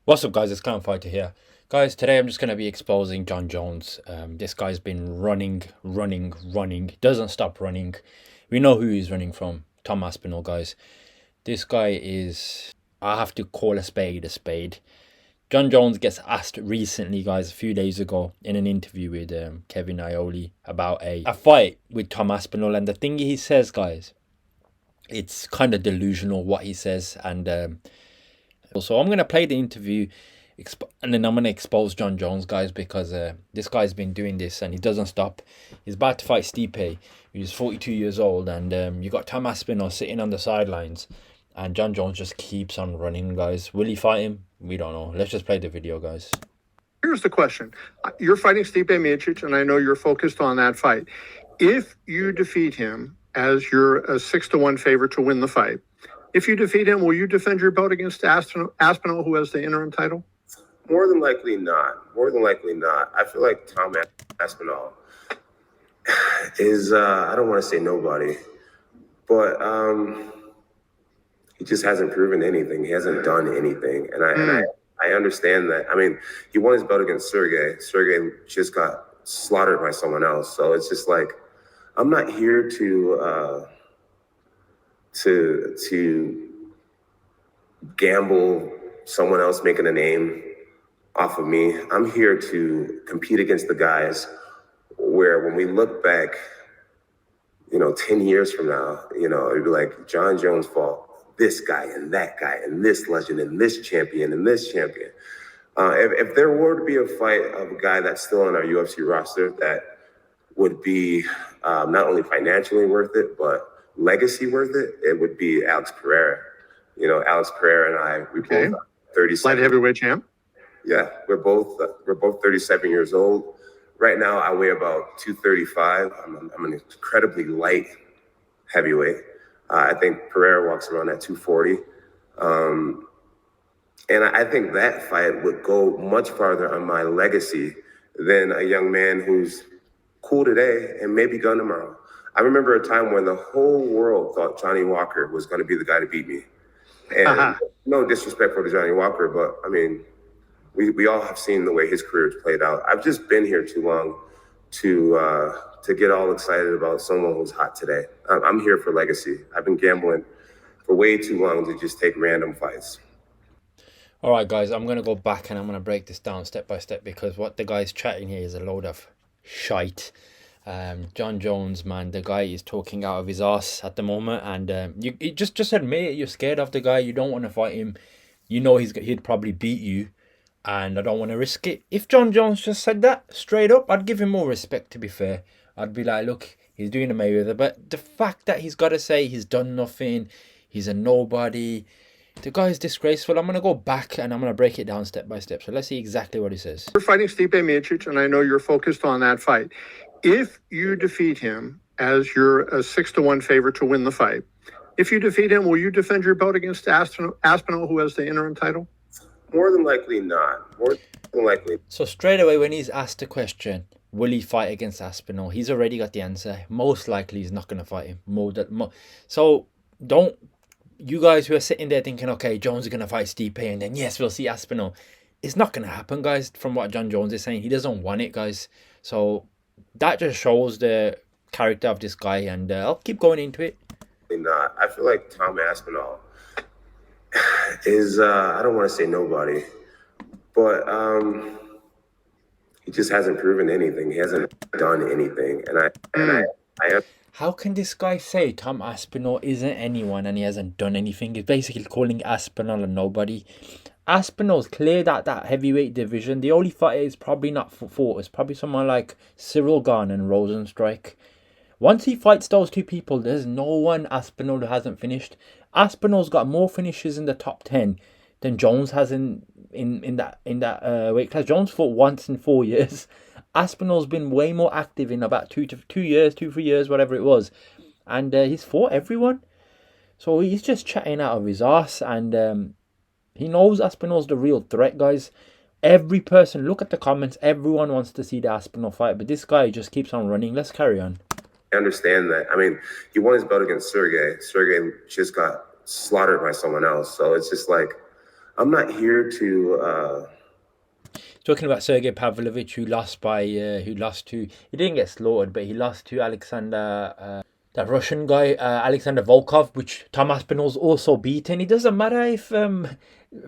What's up, guys? It's Clown Fighter here. Guys, today I'm just going to be exposing Jon Jones. This guy's been running, doesn't stop running. We know who he's running from. Tom Aspinall, guys. This guy is, I have to call a spade a spade. Jon Jones gets asked recently, guys, a few days ago in an interview with Kevin Ioli about a fight with Tom Aspinall. And the thing he says, guys, it's kind of delusional what he says. And so I'm going to play the interview and then I'm going to expose Jon Jones, guys, because this guy's been doing this and he doesn't stop. He's about to fight Stipe, who's 42 years old, and you got Tom Aspinall sitting on the sidelines, and Jon Jones just keeps on running, guys. Will he fight him? We don't know. Let's just play the video, guys. Here's the question. You're fighting Stipe Miocic, and I know you're focused on that fight. If you defeat him, as you're a 6-1 favorite to win the fight, if you defeat him, will you defend your belt against Aspinall, who has the interim title? More than likely not. More than likely not. I feel like Tom Aspinall is, I don't want to say nobody, but he just hasn't proven anything. He hasn't done anything. I understand that. I mean, he won his belt against Sergey. Sergey just got slaughtered by someone else. So it's just like, I'm not here to gamble someone else making a name off of me. I'm here to compete against the guys where when we look back, 10 years from now, it'd be like Jon Jones fought this guy and that guy and this legend and this champion and this champion. If there were to be a fight of a guy that's still on our UFC roster that would be not only financially worth it, but legacy worth it, it would be Alex Pereira. Alex Pereira and I, we both 37. Light heavyweight champ. Yeah, we're both 37 years old. Right now, I weigh about 235. I'm an incredibly light heavyweight. I think Pereira walks around at 240. And I think that fight would go much farther on my legacy than a young man who's cool today and maybe gone tomorrow. I remember a time when the whole world thought Johnny Walker was going to be the guy to beat me. And no disrespect for the Johnny Walker, but I mean, we all have seen the way his career's played out. I've just been here too long to get all excited about someone who's hot today. I'm here for legacy. I've been gambling for way too long to just take random fights. All right, guys, I'm going to go back and I'm going to break this down step by step because what the guy's chatting here is a load of shite. Jon Jones, man, the guy is talking out of his ass at the moment, and you just admit it. You're scared of the guy. You don't want to fight him. You know he'd probably beat you, and I don't want to risk it. If Jon Jones just said that straight up, I'd give him more respect. To be fair, I'd be like, look, he's doing a Mayweather, but the fact that he's got to say he's done nothing, he's a nobody. The guy's disgraceful. I'm going to go back and I'm going to break it down step by step. So let's see exactly what he says. You're fighting Stipe Miocic, and I know you're focused on that fight. If you defeat him, as you're a 6-1 favorite to win the fight, if you defeat him, will you defend your belt against Aspinall, who has the interim title? More than likely not. More than likely. So straight away when he's asked the question, will he fight against Aspinall? He's already got the answer. Most likely he's not going to fight him. So don't, you guys who are sitting there thinking, okay, Jones is going to fight Stipe and then yes, we'll see Aspinall. It's not going to happen, guys, from what Jon Jones is saying. He doesn't want it, guys. So that just shows the character of this guy, and I'll keep going into it. Not. I feel like Tom Aspinall is, I don't want to say nobody, but he just hasn't proven anything. He hasn't done anything. How can this guy say Tom Aspinall isn't anyone and he hasn't done anything? He's basically calling Aspinall a nobody. Aspinall's cleared out that heavyweight division. The only fighter is probably not fought is probably someone like Cyril Gane and Rosenstrike. Once he fights those two people, there's no one Aspinall who hasn't finished. Aspinall's got more finishes in the top 10 than Jones has in that weight class. Jones fought once in 4 years. Aspinall's been way more active in about 3 years, whatever it was, and he's fought everyone. So he's just chatting out of his ass, and he knows Aspinall's the real threat, guys. Every person, look at the comments. Everyone wants to see the Aspinall fight, but this guy just keeps on running. Let's carry on. I understand that. I mean, he won his belt against Sergey. Sergey just got slaughtered by someone else. So it's just like, I'm not here to. Talking about Sergey Pavlovich, who lost to, he didn't get slaughtered, but he lost to Alexander, that Russian guy, Alexander Volkov, which Tom Aspinall's also beaten. It doesn't matter if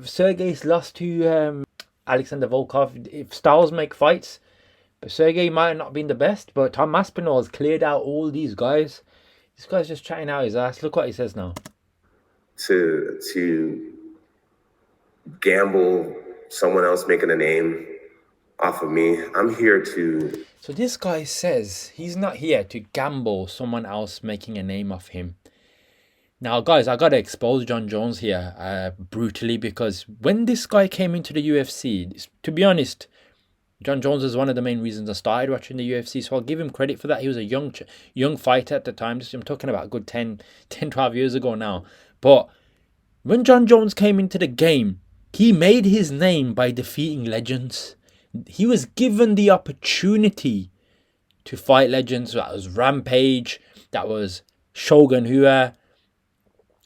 Sergey's lost to Alexander Volkov, if styles make fights. But Sergey might have not been the best, but Tom Aspinall has cleared out all these guys. This guy's just chatting out his ass. Look what he says now. To gamble someone else making a name off of me. I'm here to. So this guy says he's not here to gamble someone else making a name off him. Now, guys, I gotta expose Jon Jones here brutally, because when this guy came into the UFC, to be honest, Jon Jones is one of the main reasons I started watching the UFC, so I'll give him credit for that. He was a young fighter at the time. I'm talking about a good 10, 12 years ago now. But when Jon Jones came into the game, he made his name by defeating legends. He was given the opportunity to fight legends. That was Rampage, that was Shogun Rua,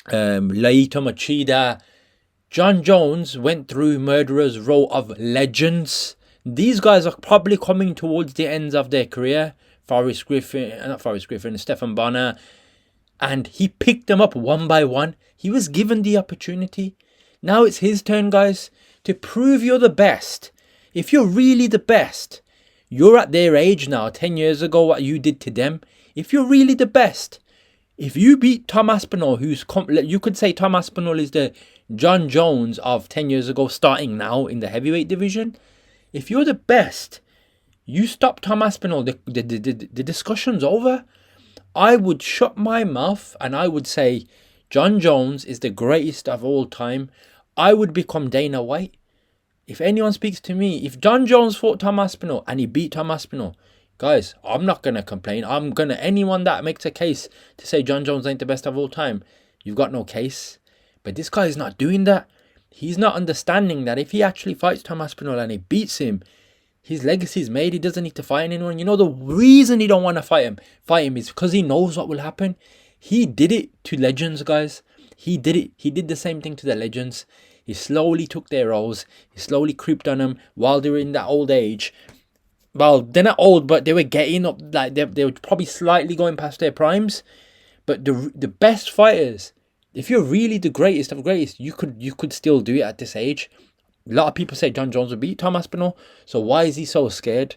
Lyoto Machida. Jon Jones went through murderer's row of legends. These guys are probably coming towards the ends of their career. Stephan Bonner. And he picked them up one by one. He was given the opportunity. Now it's his turn, guys, to prove you're the best. If you're really the best, you're at their age now, 10 years ago, what you did to them. If you're really the best, if you beat Tom Aspinall, you could say Tom Aspinall is the Jon Jones of 10 years ago, starting now in the heavyweight division. If you're the best, you stop Tom Aspinall, the discussion's over. I would shut my mouth and I would say Jon Jones is the greatest of all time. I would become Dana White. If anyone speaks to me, if Jon Jones fought Tom Aspinall and he beat Tom Aspinall, guys, I'm not going to complain. Anyone that makes a case to say Jon Jones ain't the best of all time, you've got no case. But this guy is not doing that. He's not understanding that if he actually fights Tom Aspinall and he beats him, his legacy's made. He doesn't need to fight anyone. You know, the reason he don't want to fight him is because he knows what will happen. He did it to legends, guys. He did it. He did the same thing to the legends. He slowly took their roles. He slowly creeped on them while they were in that old age. Well, they're not old, but they were getting up. Like they were probably slightly going past their primes. But the best fighters, if you're really the greatest of greatest, you could still do it at this age. A lot of people say Jon Jones will beat Tom Aspinall. So why is he so scared?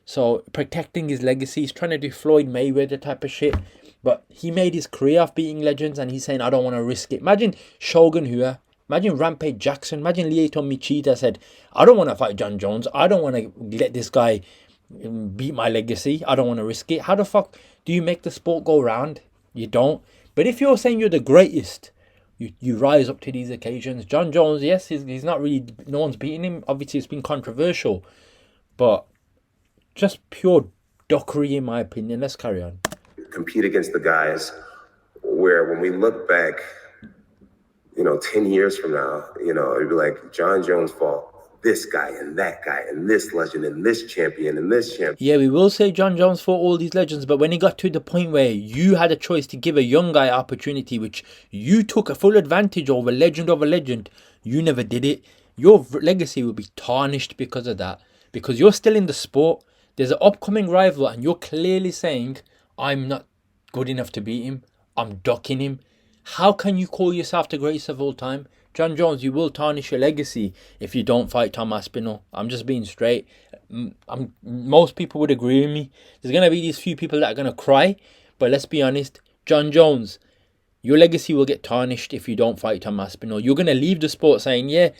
So protecting his legacy. He's trying to do Floyd Mayweather type of shit. But he made his career off beating legends, and he's saying, I don't want to risk it. Imagine Shogun Rua. Imagine Rampage Jackson. Imagine Lyoto Machida said, I don't want to fight Jon Jones. I don't want to let this guy beat my legacy. I don't want to risk it. How the fuck do you make the sport go round? You don't. But if you're saying you're the greatest, you rise up to these occasions. Jon Jones, yes, he's not really, no one's beating him. Obviously, it's been controversial. But just pure dockery, in my opinion. Let's carry on. Compete against the guys where when we look back, 10 years from now, it'd be like Jon Jones fought this guy and that guy and this legend and this champion and this champion. Yeah, we will say Jon Jones fought all these legends, but when he got to the point where you had a choice to give a young guy opportunity, which you took a full advantage over legend, you never did it. Your legacy will be tarnished because of that. Because you're still in the sport. There's an upcoming rival and you're clearly saying, I'm not good enough to beat him. I'm ducking him. How can you call yourself the greatest of all time? Jon Jones, you will tarnish your legacy if you don't fight Tom Aspinall. I'm just being straight. Most people would agree with me. There's going to be these few people that are going to cry. But let's be honest. Jon Jones, your legacy will get tarnished if you don't fight Tom Aspinall. You're going to leave the sport saying, yeah,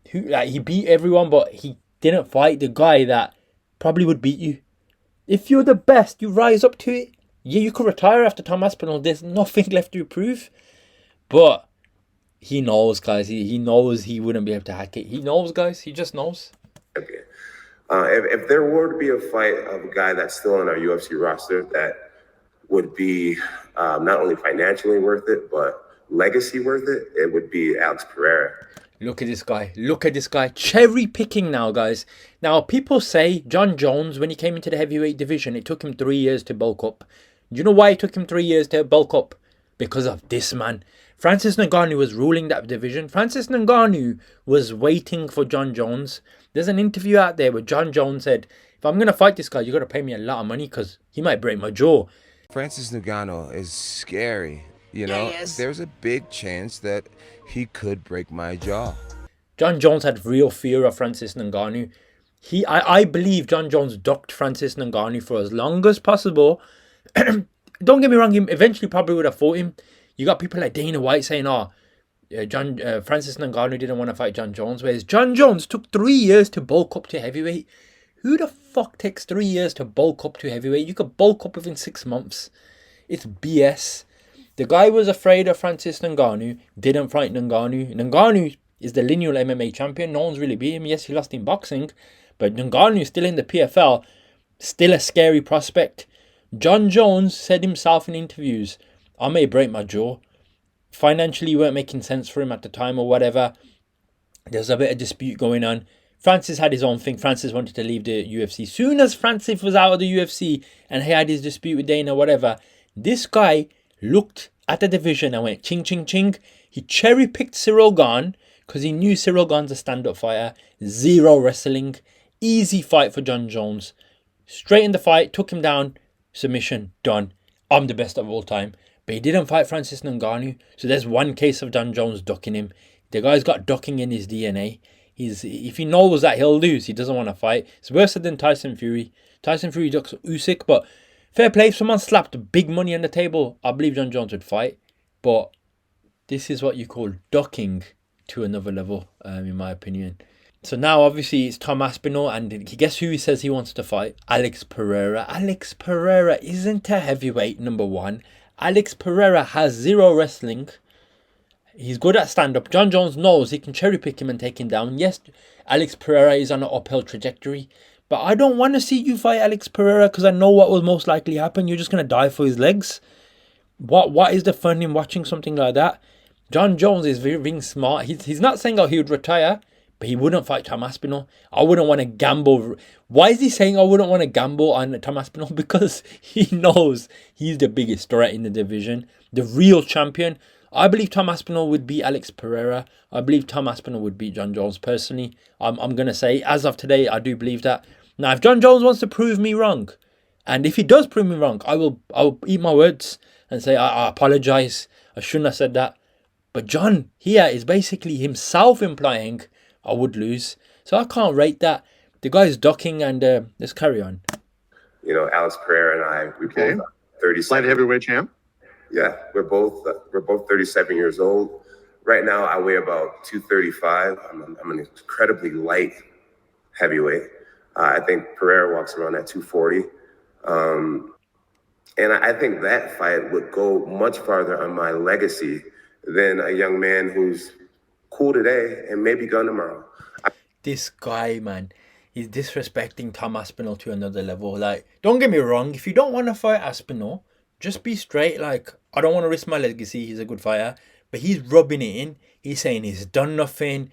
he beat everyone, but he didn't fight the guy that probably would beat you. If you're the best, you rise up to it. Yeah, you could retire after Tom Aspinall. There's nothing left to prove. But he knows, guys. He knows he wouldn't be able to hack it. He knows, guys. He just knows. Okay. If there were to be a fight of a guy that's still on our UFC roster that would be not only financially worth it, but legacy worth it, it would be Alex Pereira. Look at this guy. Look at this guy. Cherry picking now, guys. Now, people say Jon Jones, when he came into the heavyweight division, it took him 3 years to bulk up. Do you know why it took him 3 years to bulk up? Because of this man. Francis Ngannou was ruling that division. Francis Ngannou was waiting for Jon Jones. There's an interview out there where Jon Jones said, if I'm going to fight this guy, you got to pay me a lot of money because he might break my jaw. Francis Ngannou is scary. You know, there's a big chance that he could break my jaw. Jon Jones had real fear of Francis Ngannou. I believe Jon Jones ducked Francis Ngannou for as long as possible. Don't get me wrong, he eventually probably would have fought him. You got people like Dana White saying, Francis Ngannou didn't want to fight Jon Jones, whereas Jon Jones took 3 years to bulk up to heavyweight. Who the fuck takes 3 years to bulk up to heavyweight? You could bulk up within 6 months. It's BS. The guy was afraid of Francis Ngannou, didn't fight Ngannou. Ngannou is the lineal MMA champion. No one's really beat him. Yes, he lost in boxing, but Ngannou is still in the PFL, still a scary prospect. Jon Jones said himself in interviews, I may break my jaw. Financially, weren't making sense for him at the time or whatever. There's a bit of dispute going on. Francis had his own thing. Francis wanted to leave the UFC. Soon as Francis was out of the UFC and he had his dispute with Dana, whatever, this guy looked at the division and went ching, ching, ching. He cherry-picked Cyril Gane because he knew Cyril Gane's a stand-up fighter. Zero wrestling. Easy fight for Jon Jones. Straight in the fight, took him down. Submission, done. I'm the best of all time. But he didn't fight Francis Ngannou. So there's one case of Jon Jones ducking him. The guy's got ducking in his DNA. If he knows that he'll lose, he doesn't want to fight. It's worse than Tyson Fury. Tyson Fury ducks Usyk, but fair play. If someone slapped big money on the table, I believe Jon Jones would fight. But this is what you call ducking to another level, in my opinion. So now, obviously, it's Tom Aspinall, and guess who he says he wants to fight? Alex Pereira. Alex Pereira isn't a heavyweight, number one. Alex Pereira has zero wrestling. He's good at stand-up. Jon Jones knows he can cherry-pick him and take him down. Yes, Alex Pereira is on an uphill trajectory, but I don't want to see you fight Alex Pereira because I know what will most likely happen. You're just going to die for his legs. What is the fun in watching something like that? Jon Jones is being smart. He's not saying he would retire, but he wouldn't fight Tom Aspinall. I wouldn't want to gamble. Why is he saying I wouldn't want to gamble on Tom Aspinall? Because he knows he's the biggest threat in the division, the real champion. I believe Tom Aspinall would beat Alex Pereira. I believe Tom Aspinall would beat Jon Jones personally. I'm going to say, as of today, I do believe that. Now, if Jon Jones wants to prove me wrong, and if he does prove me wrong, I will eat my words and say, I apologize. I shouldn't have said that. But Jon here is basically himself implying I would lose. So I can't rate that. The guy's ducking, and let's carry on. You know, Alex Pereira and I, we both 37. Light heavyweight champ. Yeah, we're both 37 years old. Right now, I weigh about 235. I'm an incredibly light heavyweight. I think Pereira walks around at 240. And I think that fight would go much farther on my legacy than a young man who's cool today and maybe gone tomorrow. This guy, man, he's disrespecting Tom Aspinall to another level. Like, don't get me wrong, if you don't want to fight Aspinall, just be straight. Like, I don't want to risk my legacy. He's a good fighter. But he's rubbing it in. He's saying he's done nothing.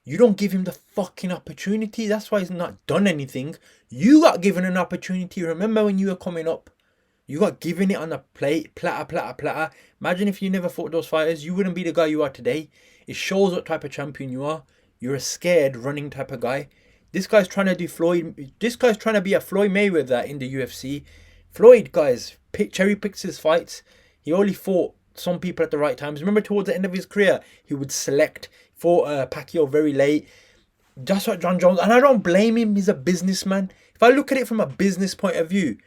You don't give him the fucking opportunity. That's why he's not done anything. You got given an opportunity. Remember when you were coming up? You got given it on a plate. Platter. Imagine if you never fought those fighters. You wouldn't be the guy you are today. It shows what type of champion you are. You're a scared running type of guy. This guy's trying to do Floyd. This guy's trying to be a Floyd Mayweather in the UFC. Floyd, guys, cherry picks his fights. He only fought some people at the right times. Remember, towards the end of his career, he would fought Pacquiao very late. That's what Jon Jones, and I don't blame him. He's a businessman. If I look at it from a business point of view,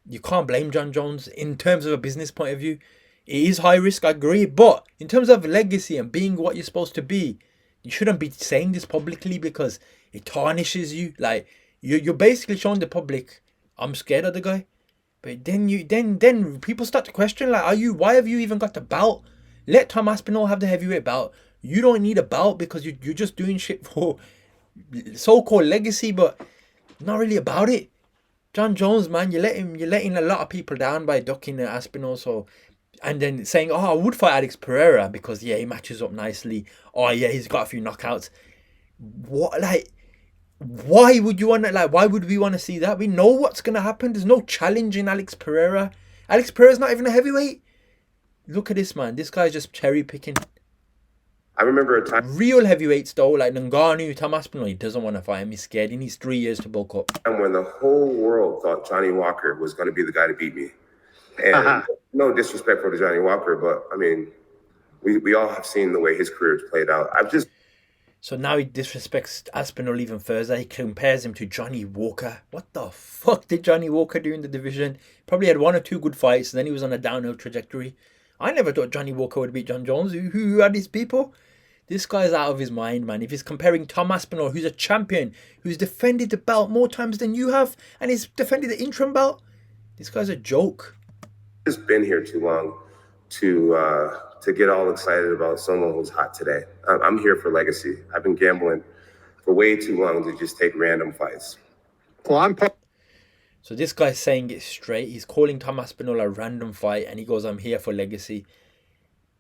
you can't blame Jon Jones in terms of a business point of view. It is high risk, I agree. But in terms of legacy and being what you're supposed to be, you shouldn't be saying this publicly because it tarnishes you. Like, you're basically showing the public, I'm scared of the guy. But then people start to question, like, why have you even got the belt? Let Tom Aspinall have the heavyweight belt. You don't need a belt because you're just doing shit for so-called legacy, but not really about it. Jon Jones, man, you're letting a lot of people down by ducking Aspinall. So, and then saying, I would fight Alex Pereira because he matches up nicely. He's got a few knockouts. What, like? Why would you want to, why would we want to see that? We know what's going to happen. There's no challenge in Alex Pereira. Alex Pereira's not even a heavyweight. Look at this, man. This guy's just cherry picking. I remember a time Real heavyweights though, like Ngannou, Tom Aspinall, he doesn't want to fight him. He's scared. He needs 3 years to bulk up. when the whole world thought Johnny Walker was going to be the guy to beat me. And no disrespect for the Johnny Walker, but I mean, we all have seen the way his career's played out. So now he disrespects Aspinall even further. He compares him to Johnny Walker. What the fuck did Johnny Walker do in the division? Probably had 1 or 2 good fights, and then he was on a downhill trajectory. I never thought Johnny Walker would beat Jon Jones. Who are these people? This guy's out of his mind, man. If he's comparing Tom Aspinall, who's a champion, who's defended the belt more times than you have, and he's defended the interim belt, this guy's a joke. I've just been here too long to get all excited about someone who's hot today. I'm here for legacy. I've been gambling for way too long to just take random fights. Well, So this guy's saying it straight. He's calling Tom Aspinall a random fight, and he goes, I'm here for legacy.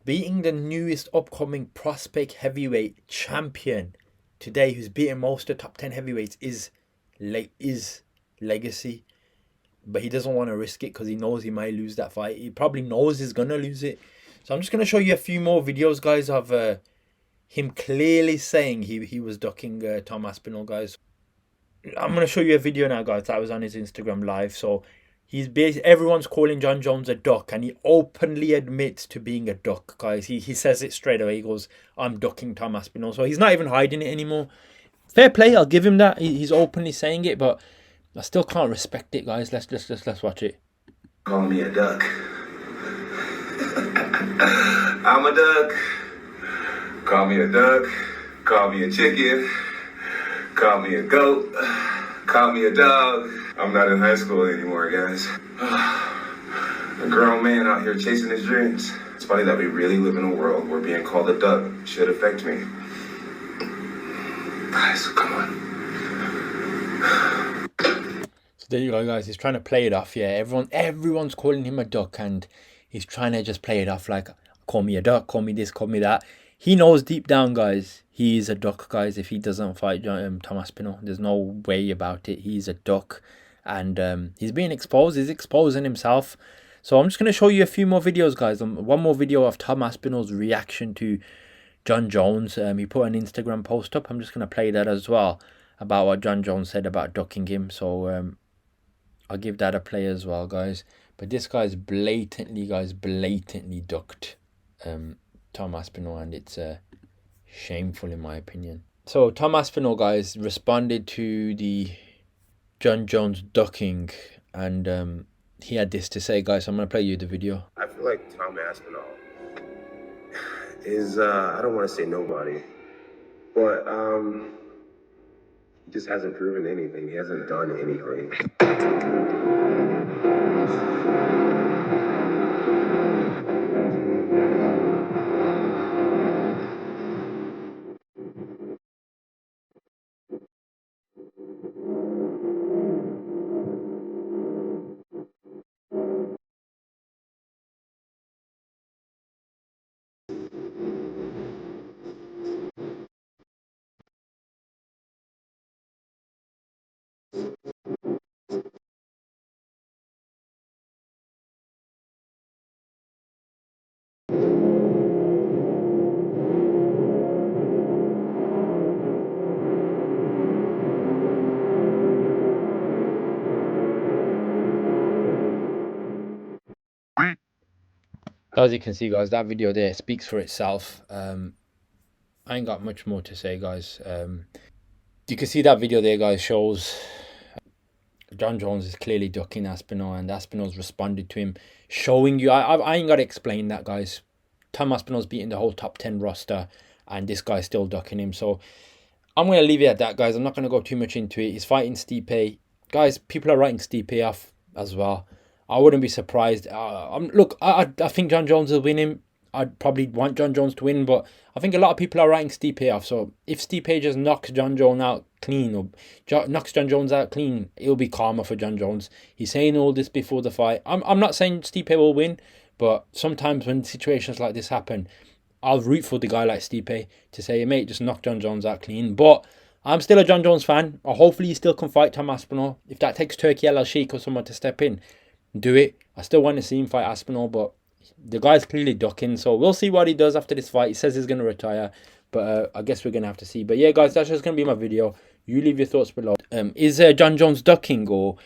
Beating the newest upcoming prospect heavyweight champion today, who's beaten most of the top 10 heavyweights, is legacy. But he doesn't want to risk it because he knows he might lose that fight. He probably knows he's going to lose it. So I'm just going to show you a few more videos, guys, of him clearly saying he was ducking Tom Aspinall, guys. I'm going to show you a video now, guys, that was on his Instagram live. So everyone's calling Jon Jones a duck, and he openly admits to being a duck, guys. He says it straight away. He goes, I'm ducking Tom Aspinall. So he's not even hiding it anymore. Fair play, I'll give him that. He's openly saying it, but I still can't respect it, guys. Let's watch it. Call me a duck. I'm a duck. Call me a duck. Call me a chicken. Call me a goat. Call me a dog. I'm not in high school anymore, guys. A grown man out here chasing his dreams. It's funny that we really live in a world where being called a duck should affect me. Guys, come on. So there you go, guys. He's trying to play it off. Yeah, everyone's calling him a duck, and he's trying to just play it off like, call me a duck, call me this, call me that. He knows deep down, guys, he is a duck, guys. If he doesn't fight Tom Aspinall, there's no way about it. He's a duck, and he's being exposed. He's exposing himself. So I'm just going to show you a few more videos, guys. One more video of Tom Aspinall's reaction to Jon Jones. He put an Instagram post up. I'm just going to play that as well, about what Jon Jones said about ducking him. So I'll give that a play as well, guys. But this guy's blatantly ducked Tom Aspinall, and it's shameful in my opinion. So Tom Aspinall, guys, responded to the Jon Jones ducking, and he had this to say, guys. So I'm going to play you the video. I feel like Tom Aspinall is, I don't want to say nobody, but he just hasn't proven anything. He hasn't done anything. As you can see, guys, that video there speaks for itself. I ain't got much more to say, guys. You can see that video there, guys, shows Jon Jones is clearly ducking Aspinall, and Aspinall's responded to him, showing you. I ain't got to explain that, guys. Tom Aspinall's beating the whole top 10 roster, and this guy's still ducking him. So I'm going to leave it at that, guys. I'm not going to go too much into it. He's fighting Stipe. Guys, people are writing Stipe off as well. I wouldn't be surprised. Look, I think Jon Jones will win him. I'd probably want Jon Jones to win, but I think a lot of people are writing Stipe off. So if Stipe just knocks Jon Jones out clean, or knocks Jon Jones out clean, it'll be calmer for Jon Jones. He's saying all this before the fight. I'm not saying Stipe will win, but sometimes when situations like this happen, I'll root for the guy like Stipe to say, hey, mate, just knock Jon Jones out clean. But I'm still a Jon Jones fan. Hopefully he still can fight Tom Aspinall. If that takes Turkey El Sheikh or someone to step in, do it. I still want to see him fight Aspinall, but the guy's clearly ducking. So we'll see what he does after this fight. He says he's going to retire, but I guess we're going to have to see. But yeah, guys, that's just going to be my video. You leave your thoughts below. Is Jon Jones ducking, or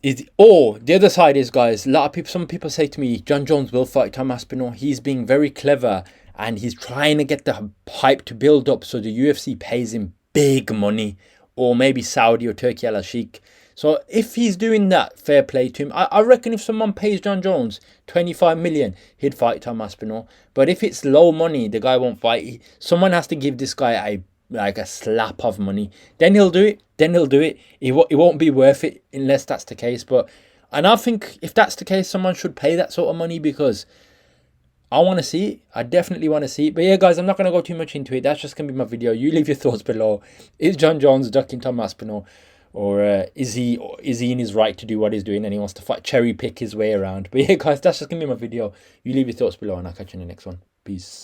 the other side is, guys, some people say to me, Jon Jones will fight Tom Aspinall. He's being very clever and he's trying to get the hype to build up so the UFC pays him big money, or maybe Saudi or Turkey Al Sheikh. So if he's doing that, fair play to him. I reckon if someone pays Jon Jones 25 million, he'd fight Tom Aspinall. But if it's low money, the guy won't fight. Someone has to give this guy a slap of money. Then he'll do it. It won't be worth it unless that's the case. And I think if that's the case, someone should pay that sort of money, because I want to see it. I definitely want to see it. But yeah, guys, I'm not going to go too much into it. That's just going to be my video. You leave your thoughts below. Is Jon Jones ducking Tom Aspinall? Or is he in his right to do what he's doing and he wants to cherry pick his way around? But yeah, guys, that's just going to be my video. You leave your thoughts below and I'll catch you in the next one. Peace.